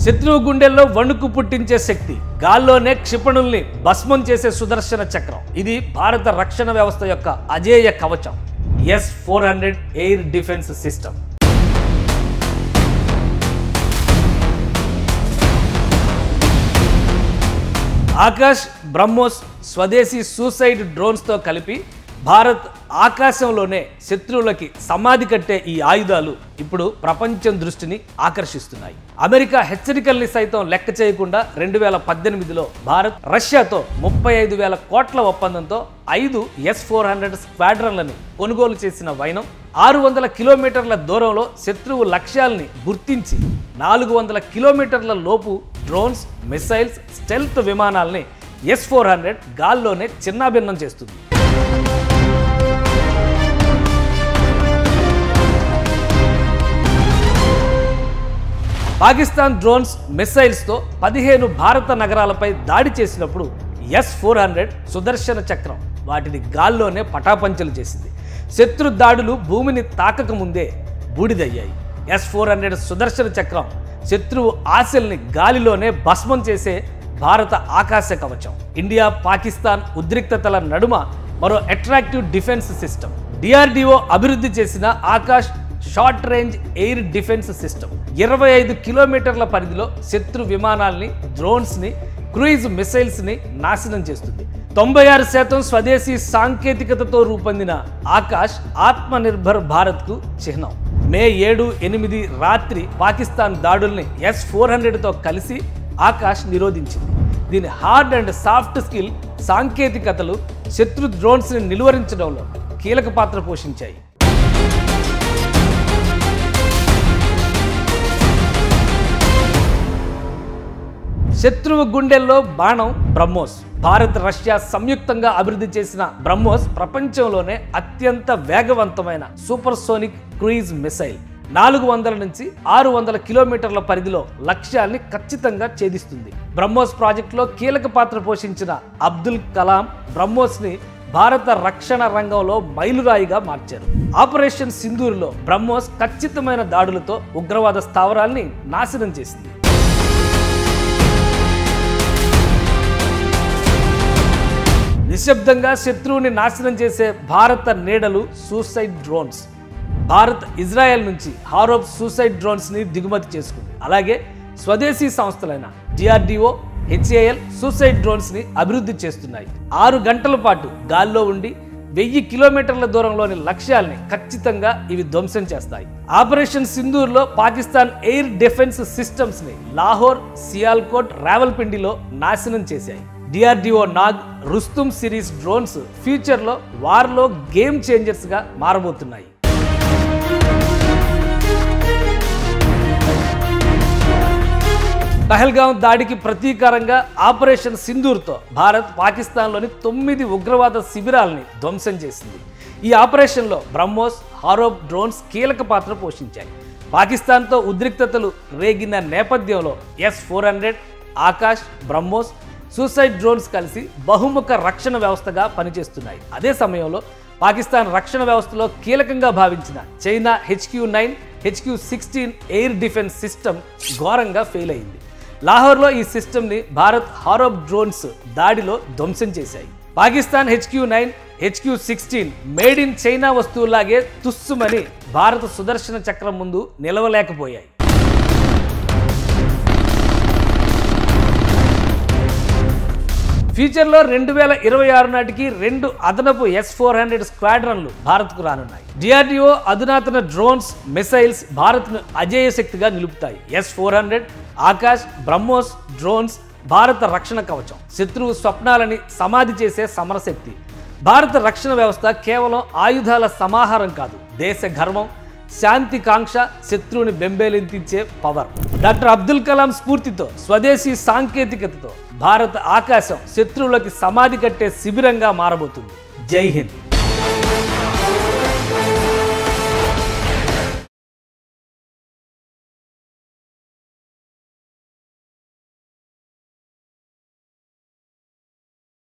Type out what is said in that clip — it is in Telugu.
శత్రువు గుండెల్లో వణుకు పుట్టించే శక్తి, గాల్లోనే క్షిపణుల్ని భస్మం చేసే సుదర్శన చక్రం. ఇది భారత రక్షణ వ్యవస్థ యొక్క అజేయ కవచం, S-400 air defence system. Akash, BrahMos స్వదేశీ సూసైడ్ డ్రోన్స్తో కలిపి భారత్ ఆకాశంలోనే శత్రువులకి సమాధి కట్టే ఈ ఆయుధాలు ఇప్పుడు ప్రపంచం దృష్టిని ఆకర్షిస్తున్నాయి. అమెరికా హెచ్చరికల్ని సైతం లెక్క చేయకుండా 2018లో భారత్ రష్యాతో 35,000 కోట్ల ఒప్పందంతో 5 S-400 స్క్వాడ్రన్లను కొనుగోలు చేసిన వైనం, 600 కిలోమీటర్ల దూరంలో శత్రువు లక్ష్యాల్ని గుర్తించి 400 కిలోమీటర్ల లోపు డ్రోన్స్, మిసైల్స్, స్టెల్త్ విమానాల్ని S-400 గాల్లోనే చిన్నాభిన్నం చేస్తుంది. పాకిస్తాన్ డ్రోన్స్, మిసైల్స్తో 15 భారత నగరాలపై దాడి చేసినప్పుడు S-400 సుదర్శన చక్రం వాటిని గాల్లోనే పటాపంచలు చేసింది. శత్రు దాడులు భూమిని తాకక ముందే బూడిదయ్యాయి. S-400 సుదర్శన చక్రం శత్రువు ఆశల్ని గాలిలోనే భస్మం చేసే భారత ఆకాశ కవచం. ఇండియా, పాకిస్తాన్ ఉద్రిక్తతల నడుమ మరో అట్రాక్టివ్ డిఫెన్స్ సిస్టమ్. DRDO అభివృద్ధి చేసిన Akash short range air defence system 25 కిలోమీటర్ల పరిధిలో శత్రు విమానాల్ని, డ్రోన్స్ని, క్రూయిజ్ మిసైల్స్ని నాశనం చేస్తుంది. 96% స్వదేశీ సాంకేతికతతో రూపొందిన ఆకాశ్ ఆత్మనిర్భర్ భారత్కు చిహ్నం. మే 7, 8 రాత్రి పాకిస్తాన్ దాడుల్ని S-400తో కలిసి ఆకాశ్ నిరోధించింది. దీని హార్డ్ అండ్ సాఫ్ట్ స్కిల్ సాంకేతికతలు శత్రు డ్రోన్స్ని నిలువరించడంలో కీలక పాత్ర పోషించాయి. శత్రువు గుండెల్లో బాణం బ్రహ్మోస్. భారత్, రష్యా సంయుక్తంగా అభివృద్ధి చేసిన బ్రహ్మోస్ ప్రపంచంలోనే అత్యంత వేగవంతమైన సూపర్సోనిక్ క్రూయిజ్ మిసైల్. 400 నుంచి 600 కిలోమీటర్ల పరిధిలో లక్ష్యాల్ని ఖచ్చితంగా ఛేదిస్తుంది. బ్రహ్మోస్ ప్రాజెక్టులో కీలక పాత్ర పోషించిన అబ్దుల్ కలాం బ్రహ్మోస్ని భారత రక్షణ రంగంలో మైలురాయిగా మార్చారు. ఆపరేషన్ సింధూర్లో బ్రహ్మోస్ ఖచ్చితమైన దాడులతో ఉగ్రవాద స్థావరాల్ని నాశనం చేసింది. నిశ్శబ్దంగా శత్రువుని నాశనం చేసే భారత నీడలు సూసైడ్ డ్రోన్స్. భారత్ ఇజ్రాయెల్ నుంచి హారోప్ సూసైడ్ డ్రోన్స్ని దిగుమతి చేసుకుంది. అలాగే స్వదేశీ సంస్థలైన DRDO, HAL సూసైడ్ డ్రోన్స్ని అభివృద్ధి చేస్తున్నాయి. 6 గంటల పాటు గాల్లో ఉండి 1000 కిలోమీటర్ల దూరంలోని లక్ష్యాల్ని ఖచ్చితంగా ఇవి ధ్వంసం చేస్తాయి. ఆపరేషన్ సింధూర్లో పాకిస్తాన్ ఎయిర్ డిఫెన్స్ సిస్టమ్స్ని లాహోర్, సియాల్కోట్, రావల్పిండిలో నాశనం చేశాయి. DRDO Nag, Rustom series drones ఫ్యూచర్లో వార్లో గేమ్ చేంజర్స్గా మారబోతున్నాయి. పహల్గాం దాడికి ప్రతీకారంగా ఆపరేషన్ సింధూర్తో భారత్ పాకిస్తాన్లోని 9 ఉగ్రవాద శిబిరాల్ని ధ్వంసం చేసింది. ఈ ఆపరేషన్లో బ్రహ్మోస్, హారోప్ డ్రోన్స్ కీలక పాత్ర పోషించాయి. పాకిస్తాన్తో ఉద్రిక్తతలు రేగిన నేపథ్యంలో S-400, Akash, BrahMos suicide drones కలిసి బహుముఖ రక్షణ వ్యవస్థగా పనిచేస్తున్నాయి. అదే సమయంలో పాకిస్తాన్ రక్షణ వ్యవస్థలో కీలకంగా భావించిన China HQ-9, HQ-16 air defence system ఘోరంగా ఫెయిల్ అయింది. లాహోర్లో ఈ సిస్టమ్ని భారత్ హారోప్ డ్రోన్స్ దాడిలో ధ్వంసం చేశాయి. Pakistan HQ-9, HQ-16 made in China వస్తువులాగే తుస్సుమని భారత సుదర్శన చక్రం ముందు నిలవలేకపోయాయి. ఫ్యూచర్లో 2026 నాటికి 2 అదనపు S-400 స్క్వాడ్రన్లు భారత్కు రానున్నాయి. DRDO అధునాతన డ్రోన్స్, మిసైల్స్ భారత్ను అజేయ శక్తిగా నిలుపుతాయి. S-400, ఆకాశ్, బ్రహ్మోస్ డ్రోన్స్ భారత రక్షణ కవచం, శత్రువు స్వప్నాలని సమాధి చేసే సమరశక్తి. భారత రక్షణ వ్యవస్థ కేవలం ఆయుధాల సమాహారం కాదు, దేశ గర్వం, శాంతి కాంక్ష, శత్రువుని బెంబేలెత్తించే పవర్. డాక్టర్ అబ్దుల్ కలాం స్ఫూర్తితో, స్వదేశీ సాంకేతికతతో భారత ఆకాశం శత్రువులకి సమాధి కట్టే శిబిరంగా మారబోతుంది. జై హింద్.